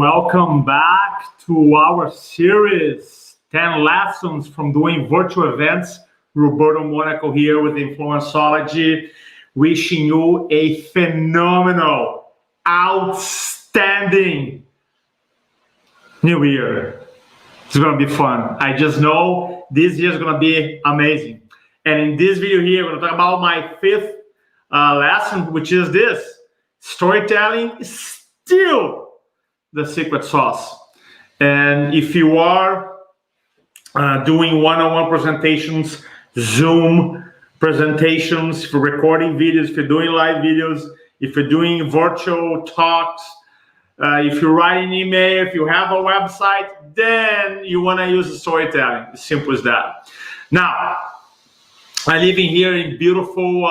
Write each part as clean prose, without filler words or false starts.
Welcome back to our series, 10 Lessons from Doing Virtual Events. Roberto Monaco here with Influenceology, wishing you a phenomenal, outstanding New Year. It's going to be fun. I just know this year is going to be amazing. And in this video here, we're going to talk about my fifth lesson, which is this. Storytelling is still the secret sauce. And if you are doing one-on-one presentations, Zoom presentations, if you're recording videos, if you're doing live videos, if you're doing virtual talks, if you're writing email, if you have a website, then you want to use storytelling. As simple as that. Now, I live in here in beautiful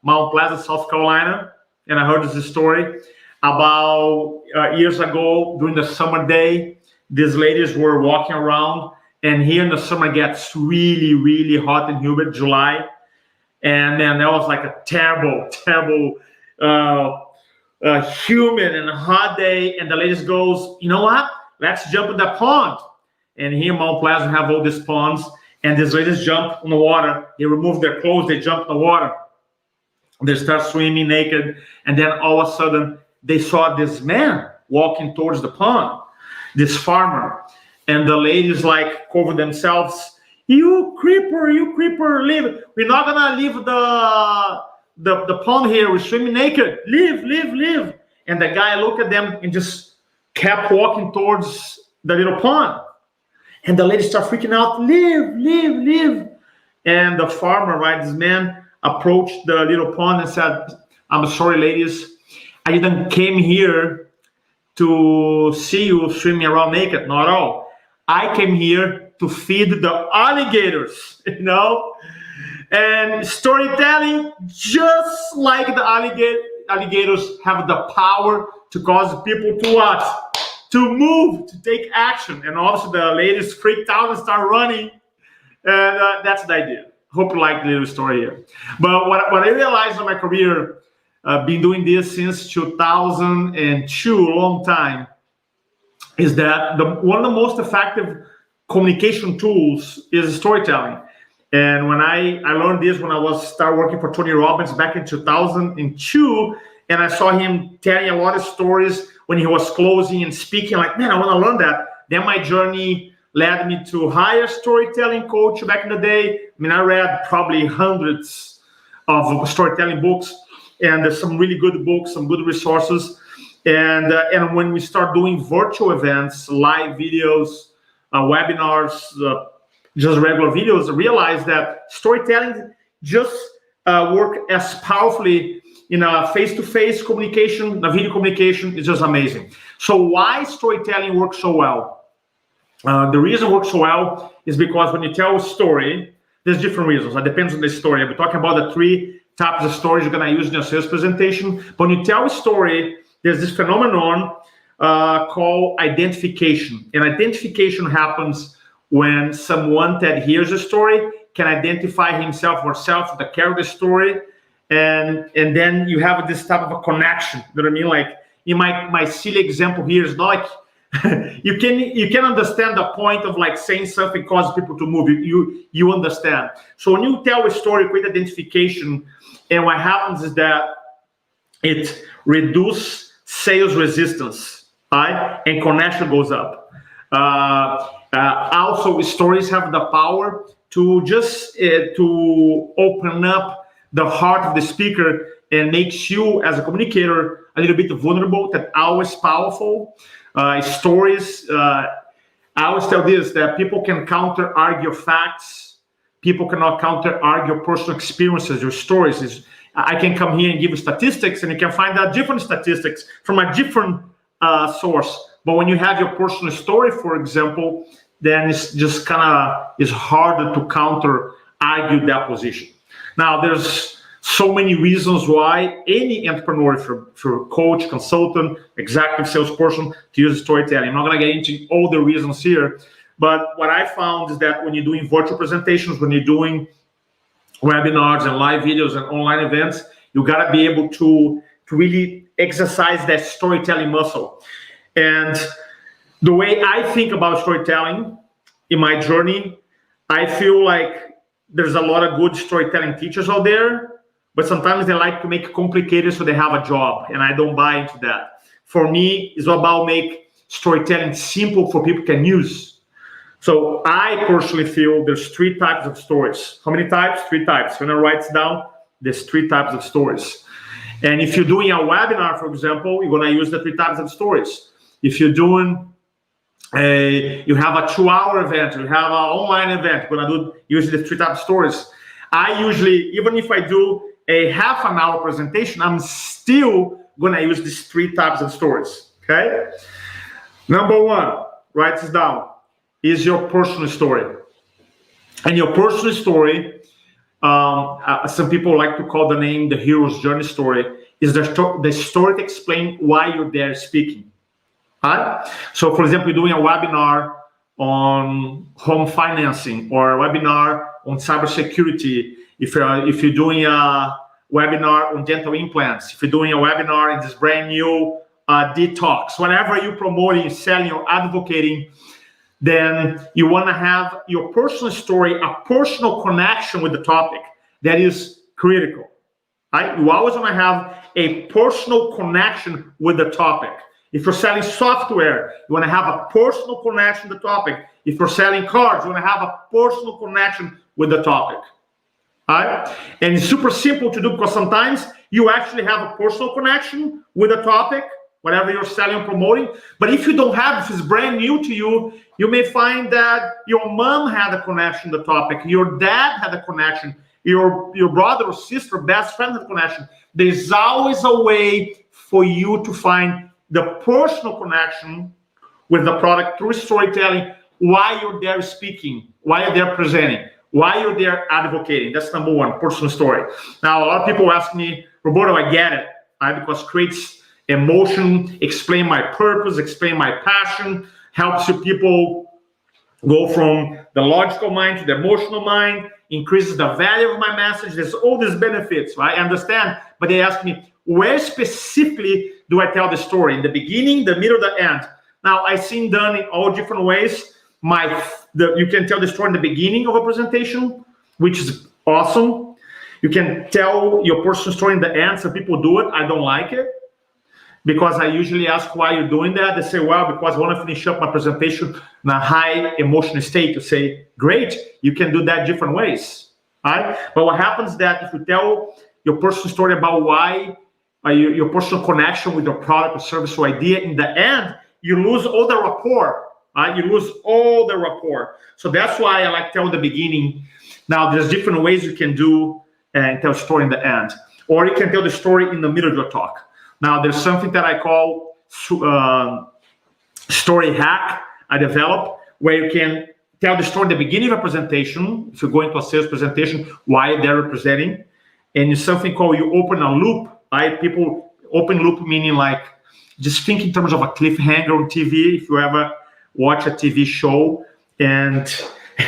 Mount Pleasant, South Carolina, and I heard this story about years ago during the summer day. These ladies were walking around, and here in the summer it gets really, really hot and humid, July, and then there was like a terrible, humid and hot day, and the ladies goes, you know what? Let's jump in the pond. And here in Mount Pleasant have all these ponds, and these ladies jump in the water. They remove their clothes, they jump in the water. They start swimming naked, and then all of a sudden they saw this man walking towards the pond, this farmer, and the ladies like cover themselves. You creeper, leave. We're not gonna leave the pond here. We're swimming naked. Leave. And the guy looked at them and just kept walking towards the little pond. And the ladies start freaking out. Leave. And the farmer, right, this man, approached the little pond and said, I'm sorry, ladies. I didn't came here to see you swimming around naked, not at all. I came here to feed the alligators, And storytelling, just like the alligators, have the power to cause people to what? To move, to take action. And also the ladies freaked out and start running. And that's the idea. Hope you like the little story here. But what I realized in my career, been doing this since 2002, a long time, is that one of the most effective communication tools is storytelling. And when I learned this when I started working for Tony Robbins back in 2002, and I saw him telling a lot of stories when he was closing and speaking, like, man, I want to learn that. Then my journey led me to hire a storytelling coach back in the day. I mean, I read probably hundreds of storytelling books, and there's some really good books, some good resources. And when we start doing virtual events, live videos, webinars, just regular videos, I realize that storytelling just work as powerfully in a face-to-face communication, a video communication. Is just amazing. So why storytelling works so well? The reason it works so well is because when you tell a story, there's different reasons. It depends on the story. I'll be talking about the three types of stories you're going to use in your sales presentation. But when you tell a story, there's this phenomenon called identification. And identification happens when someone that hears a story can identify himself or herself with the character of the story. And then you have this type of a connection. You know what I mean? Like in my silly example here is not like you can understand the point of like saying something causes people to move. You understand. So when you tell a story, create identification, and what happens is that it reduces sales resistance, right? And connection goes up. Also, stories have the power to just to open up the heart of the speaker and makes you as a communicator a little bit vulnerable. That's always powerful. Stories, I always tell this, that people can counter-argue facts. People cannot counter-argue personal experiences or stories. I can come here and give you statistics, and you can find out different statistics from a different source. But when you have your personal story, for example, then it's just it's harder to counter-argue that position. Now, there's so many reasons why any entrepreneur, for coach, consultant, executive salesperson, to use storytelling. I'm not going to get into all the reasons here, but what I found is that when you're doing virtual presentations, when you're doing webinars and live videos and online events, you got to be able to really exercise that storytelling muscle. And the way I think about storytelling in my journey, I feel like there's a lot of good storytelling teachers out there, but sometimes they like to make it complicated so they have a job, and I don't buy into that. For me, it's about make storytelling simple for people can use. So I personally feel there's 3 types of stories. How many types? 3 types. When I write it down, there's 3 types of stories. And if you're doing a webinar, for example, you're going to use the 3 types of stories. If you're doing you have a 2-hour event, you have an online event, you're going to do usually the 3 types of stories. I usually, even if I do a half an hour presentation, I'm still going to use these 3 types of stories, okay? Number 1, write this down, is your personal story. And your personal story, some people like to call the name the hero's journey story, is the story to explain why you're there speaking. Right? So, for example, you're doing a webinar on home financing or a webinar on cybersecurity. If you're doing a webinar on dental implants, if you're doing a webinar in this brand new detox, whatever you're promoting, selling, or advocating, then you want to have your personal story, a personal connection with the topic. That is critical. Right? You always want to have a personal connection with the topic. If you're selling software, you want to have a personal connection to the topic. If you're selling cars, you want to have a personal connection with the topic. All right? And it's super simple to do because sometimes you actually have a personal connection with the topic, whatever you're selling or promoting. But if you don't have, if it's brand new to you, you may find that your mom had a connection to the topic, your dad had a connection, your brother or sister, best friend had a connection. There's always a way for you to find the personal connection with the product through storytelling, why you're there speaking, why you're there presenting, why you're there advocating. That's number 1, personal story. Now, a lot of people ask me, Roberto, I get it, right? Because it creates emotion, explain my purpose, explain my passion, helps you people go from the logical mind to the emotional mind, increases the value of my message. There's all these benefits, right? I understand, but they ask me, where specifically do I tell the story? In the beginning, the middle, the end? Now, I've seen done in all different ways. You can tell the story in the beginning of a presentation, which is awesome. You can tell your personal story in the end. Some people do it. I don't like it because I usually ask why you're doing that. They say, well, because I want to finish up my presentation in a high emotional state. To say, great, you can do that different ways, right? But what happens is that if you tell your personal story about why, your personal connection with your product or service or idea, in the end, you lose all the rapport, right? You lose all the rapport. So that's why I like tell the beginning. Now, there's different ways you can do and tell a story in the end. Or you can tell the story in the middle of your talk. Now, there's something that I call story hack I developed, where you can tell the story at the beginning of a presentation. If you're going to a sales presentation, why they're representing. And it's something called you open a loop. Right? People open loop meaning like just think in terms of a cliffhanger on TV. If you ever watch a TV show and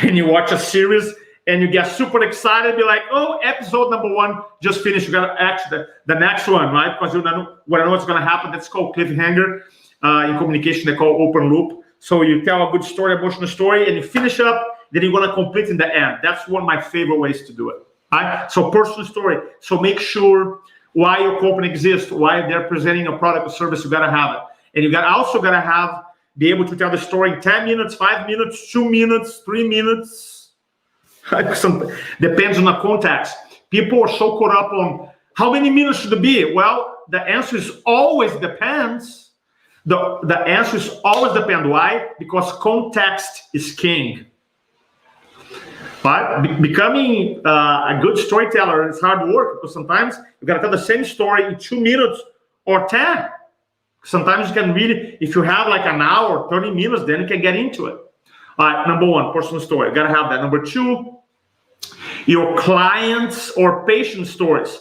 you watch a series and you get super excited, be like, oh, episode number 1 just finished. You got to act the next one, right? Because you know what's going to happen. That's called cliffhanger. In communication, they call open loop. So you tell a good story, emotional story, and you finish up. Then you're going to complete in the end. That's one of my favorite ways to do it. Right? So personal story. So make sure why your company exists, why they're presenting a product or service, you gotta have it. And you also gotta be able to tell the story in 10 minutes, 5 minutes, 2 minutes, 3 minutes. Depends on the context. People are so caught up on how many minutes should it be? Well, the answer is always depends. The answer is always depend. Why? Because context is king. Right? Becoming a good storyteller is hard work because sometimes you gotta tell the same story in 2 minutes or 10. Sometimes you can really, if you have like an hour, 30 minutes, then you can get into it. All right, number 1, personal story. You gotta have that. Number 2, your clients or patient stories.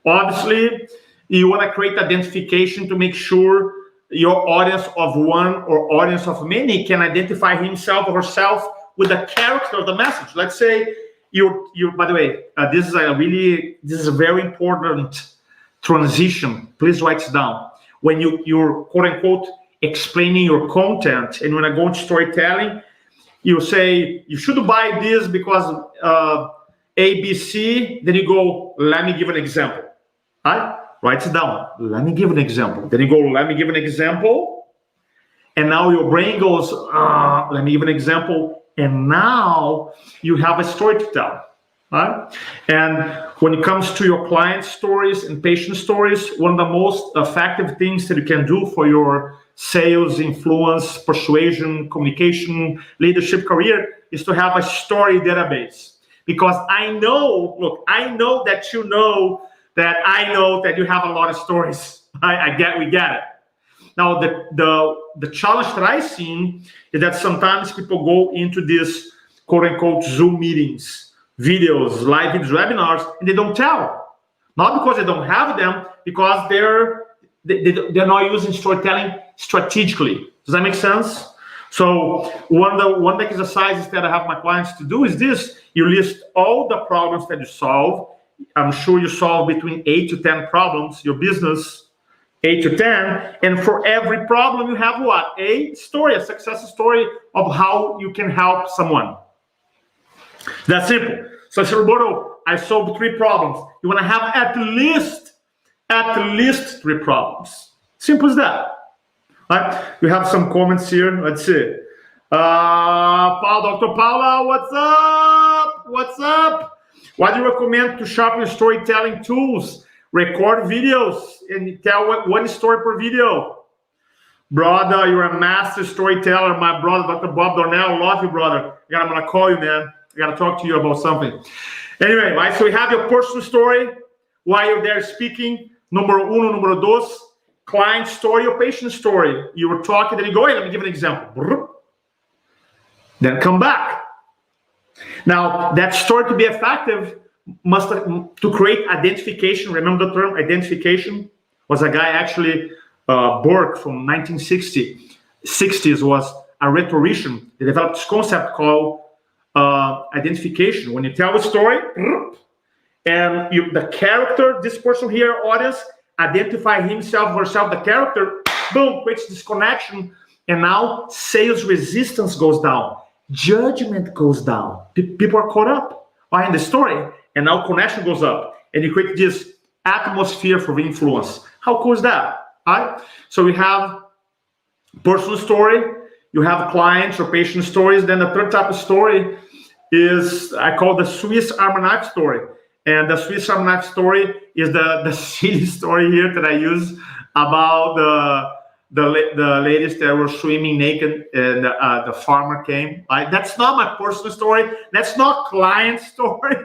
Obviously, you wanna create identification to make sure your audience of one or audience of many can identify himself or herself with the character of the message. Let's say you. By the way, this is a very important transition. Please write it down. When you're quote unquote explaining your content. And when I go into storytelling, you say, you should buy this because ABC, then you go, let me give an example. Right? Write it down. Let me give an example. Then you go, let me give an example. And now your brain goes, let me give an example. And now you have a story to tell. Right? And when it comes to your client stories and patient stories, one of the most effective things that you can do for your sales, influence, persuasion, communication, leadership career is to have a story database. Because I know that you know that I know that you have a lot of stories. We get it. Now, the challenge that I've seen is that sometimes people go into these quote-unquote Zoom meetings, videos, live videos, webinars, and they don't tell. Not because they don't have them, because they're not using storytelling strategically. Does that make sense? So one of the exercises that I have my clients to do is this. You list all the problems that you solve. I'm sure you solve between 8 to 10 problems, your business, 8 to 10. And for every problem, you have what? A story, a success story of how you can help someone. That's simple. So I said, Roberto, I solved 3 problems. You want to have at least 3 problems. Simple as that. All right. We have some comments here. Let's see. Dr. Paula, what's up? What's up? What do you recommend to sharpen your storytelling tools? Record videos and tell one story per video. Brother, you're a master storyteller. My brother, Dr. Bob Dornell, love you, brother. I'm going to call you, man. I got to talk to you about something. Anyway, right, so we have your personal story while you're there speaking. Número 1, número 2, client story or patient story. You were talking, then you go, hey, let me give an example. Then come back. Now, that story to be effective must to create identification. Remember the term identification? Was a guy actually, Burke from 1960s was a rhetorician. They developed this concept called identification. When you tell a story, and the character, this person here, audience, identify himself or herself, the character, boom, creates this connection, and now sales resistance goes down. Judgment goes down. People are caught up behind the story, and now connection goes up, and you create this atmosphere for influence. How cool is that? All right? So we have personal story, you have clients or patient stories. Then the third type of story is, I call the Swiss Army knife story. And the Swiss Army knife story is the silly story here that I use about the ladies that were swimming naked and the farmer came. That's not my personal story. That's not client story.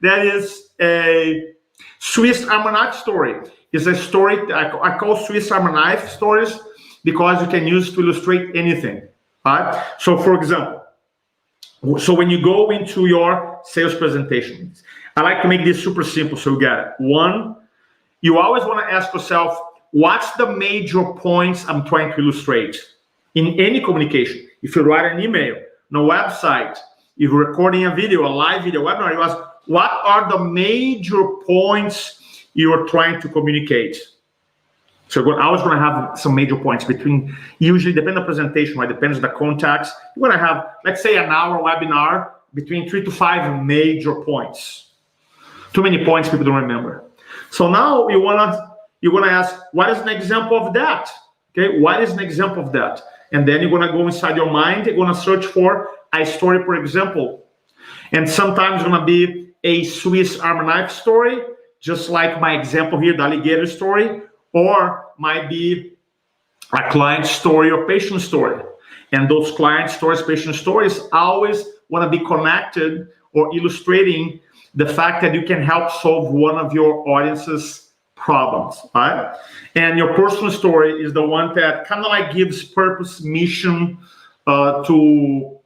That is a Swiss Army knife story. It's a story I call Swiss Army knife stories because you can use to illustrate anything. Right? So, for example, so when you go into your sales presentations, I like to make this super simple so you get it. 1, you always want to ask yourself, what's the major points I'm trying to illustrate in any communication? If you write an email, on a website, if you're recording a video, a live video, webinar, you ask, what are the major points you are trying to communicate? So I was going to have some major points between, usually depending on the presentation, right? Depends on the context. You're going to have, let's say, an hour webinar between 3 to 5 major points. Too many points people don't remember. So now you're gonna ask, what is an example of that? Okay, what is an example of that? And then you're gonna go inside your mind, you're gonna search for a story per example. And sometimes it's gonna be a Swiss Army knife story, just like my example here, the alligator story, or might be a client story or patient story. And those client stories, patient stories always wanna be connected or illustrating the fact that you can help solve one of your audience's problems, right? And your personal story is the one that kind of like gives purpose, mission to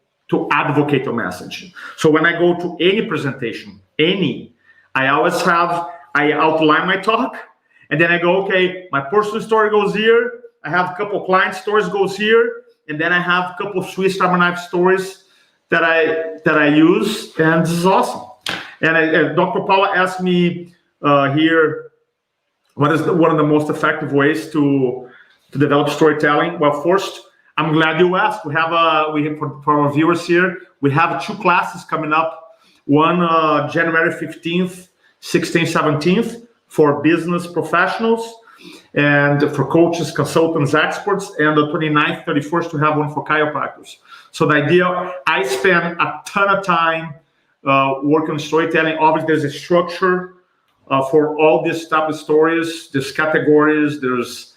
advocate your message. So when I go to any presentation, I outline my talk, and then I go, okay, my personal story goes here, I have a couple client stories goes here, and then I have a couple Swiss Army knife stories that I use, and this is awesome. And Dr. Paula asked me here, what is one of the most effective ways to to develop storytelling? Well, first, I'm glad you asked. We have for our viewers here, we have 2 classes coming up. One January 15th, 16th, 17th for business professionals and for coaches, consultants, experts, and the 29th, 31st to have one for chiropractors. So the idea, I spend a ton of time working on storytelling. Obviously, there's a structure for all these type of stories. There's categories, there's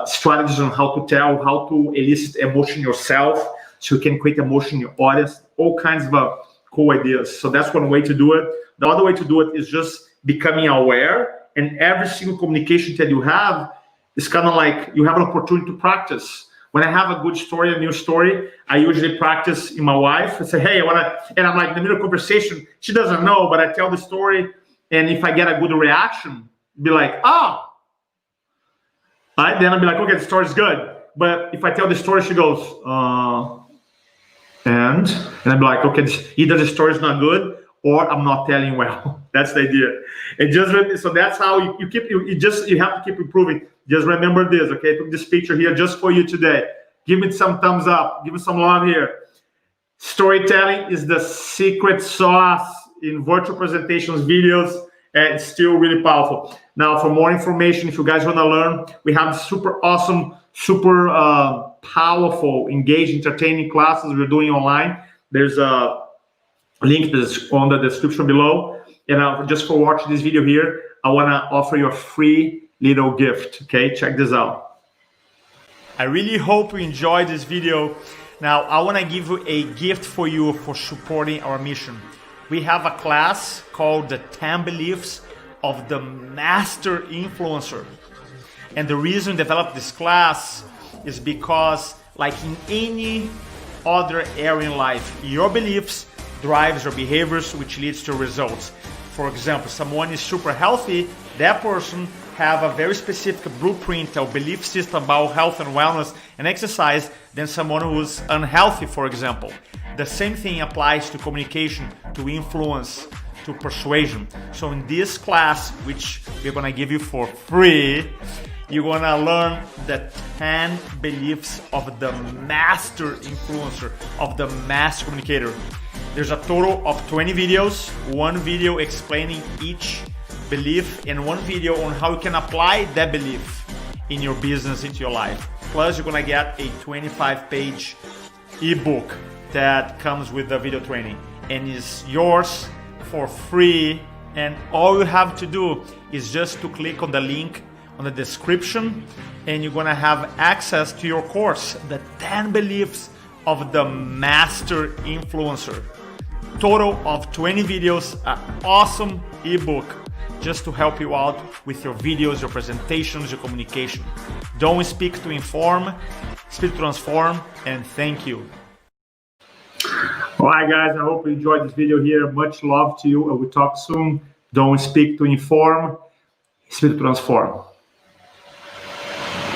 strategies on how to tell, how to elicit emotion yourself, so you can create emotion in your audience, all kinds of cool ideas. So that's one way to do it. The other way to do it is just becoming aware, and every single communication that you have is kind of like you have an opportunity to practice. When I have a good story, a new story, I usually practice in my wife. I say, hey, I want to, and I'm like in the middle of conversation, she doesn't know, but I tell the story, and if I get a good reaction, be like, oh. Right? Then I'll be like, okay, the story's good. But if I tell the story, she goes, and I'll be like, okay, either the story's not good or I'm not telling well. That's the idea. And just so that's how you keep you have to keep improving. Just remember this, okay? I took this picture here just for you today. Give me some thumbs up. Give me some love here. Storytelling is the secret sauce in virtual presentations, videos, and it's still really powerful. Now, for more information, if you guys want to learn, we have super awesome, super powerful, engaged, entertaining classes we're doing online. There's a link that's on the description below. And just for watching this video here, I want to offer you a free little gift. Okay, check this out. I really hope you enjoyed this video. Now, I want to give you a gift for you for supporting our mission. We have a class called the 10 Beliefs of the Master Influencer. And the reason we developed this class is because, like in any other area in life, your beliefs drives your behaviors, which leads to results. For example, someone is super healthy, that person have a very specific blueprint or belief system about health and wellness and exercise than someone who's unhealthy, for example. The same thing applies to communication, to influence, to persuasion. So in this class, which we're gonna give you for free, you're gonna learn the 10 beliefs of the master influencer, of the master communicator. There's a total of 20 videos, one video explaining each belief and one video on how you can apply that belief in your business, into your life. Plus, you're gonna get a 25-page ebook that comes with the video training and is yours for free. And all you have to do is just to click on the link on the description, and you're gonna have access to your course, the 10 Beliefs of the Master Influencer. Total of 20 videos, an awesome ebook just to help you out with your videos, your presentations, your communication. Don't speak to inform, speak to transform, and thank you. All right, guys, I hope you enjoyed this video here. Much love to you, and we'll talk soon. Don't speak to inform, speak to transform.